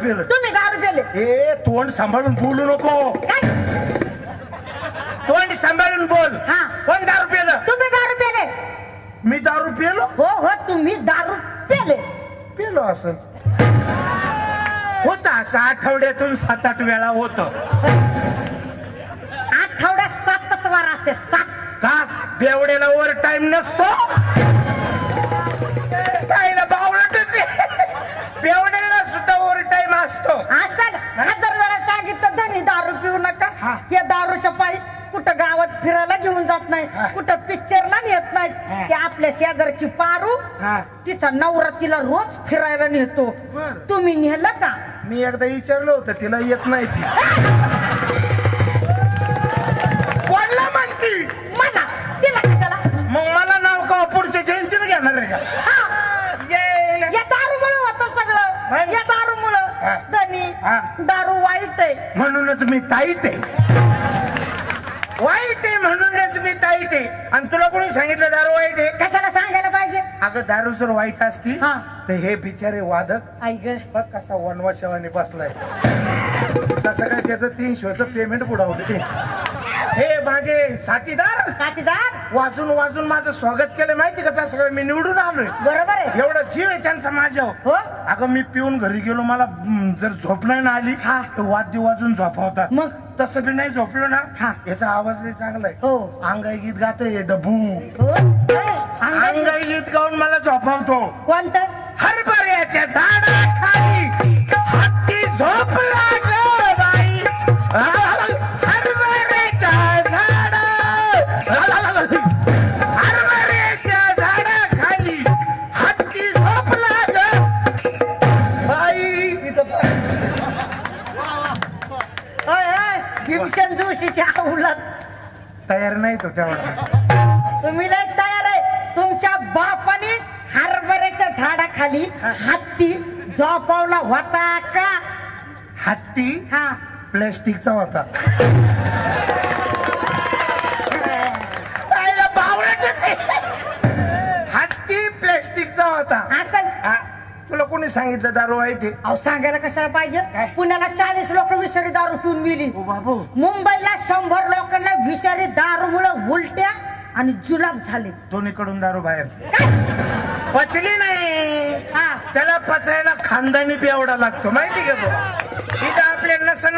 पिलं? तुम्ही दारू पेले. ए तोंड सांभाळून बोलू नको. काय? तोंड सांभाळून बोल. हा. कोण दारू पिलं? तुम्ही दारू पेले. मी दारू पिलो? हो हो तुम्ही दारू पेले. पिलो असं होत असं आठवड्यातून 7-8 वेळा होत. आठवड्यात 7च वार असते. 7 का बेवड्याला ओव्हर टाइम नसतो? कायला बावळटच बेवड्याला सुद्धा ओव्हर टाइम असतो. असं 1000 वेळा सांगितलं धनी दारू पिऊ नका. हा. या दारूच्या पायी कुठं गावात फिरायला घेऊन जात नाही. हा. कुठं पिक्चरला नेत नाही. हा. ते आपल्या शेजारची पारू हा. तिचा नवरा तिला रोज फिरायला नेतो. बरं. तुम्ही नेलं का? मी एकदा विचारलं होतं तिला येत नाही ती. कोणला म्हणती? मला तिला कशाला? मग मला नाव का पुढच्या जयंतीला घेणार आहे का? हा. येईल. या दारूमुळे होतं सगळं. नाही. या दारूमुळं हा. धनी हा. दारू वाईट आहे. म्हणूनच मी ताईट आहे. वाईट आहे म्हणूनच मी ताईट आहे. आणि तुला कोणी सांगितलं दारू वाईट आहे? कशाला सांगायला पाहिजे? अगं दारू जर वाईट असती हा. तर हे बिचारे वादक आई ग बघ कसा वनवाशावाने बसलाय. तसं काय त्याचं 300चं पेमेंट बुडवते. हे माझे साथीदार साथीदार वाजून वाजून माझं स्वागत केलं माहिती का? तसं काय मी निवडून आलोय. बरोबर आहे. एवढा जीव आहे त्यांचा माझ्यावर. हो अगं मी पिऊन घरी गेलो. मला जर झोप नाही ना आली हा. तर वाद्य वाजून झोपावतात. मग? तसं बी नाही झोपलो ना हा. याचा आवाज लई चांगला आहे. हो. अंगाई गीत गातोय डबू. हो अंगाई अंगाई गीत गाऊन मला झोपावतो. कोणतं? हरभऱ्याच्या झाडाखाली हत्ती झोपला ग बाई. हरभऱ्याच्या झाडा हरभऱ्याच्या झाडाखाली हत्ती झोपला ग बाई. भीमसेन जोशीच्या उलट तयार नाही तो तेवढा. तुम्ही लय तयार आहे. तुमच्या बापाने हरभऱ्याच्या झाडाखाली हत्ती झोपवला होता का? हत्ती हा. प्लॅस्टिकचा होता. आईला बावळटच आहे. हत्ती प्लॅस्टिकचा होता. असल हा, तुला कोणी सांगितलं दारू वाईट आहे? अहो सांगायला कशाला पाहिजे? काय? पुण्याला 40 लोक विषारी दारू पिऊन मिली. ओ बाबू मुंबईला 100 लोकांना विषारी दारूमुळे उलट्या आणि जुलाब झाले. दोन्हीकडून दारू बाहेर पचली नाही. हा. त्याला पचायला खानदानी बेवडा लागतो माहिती का? इथं आपल्या नसा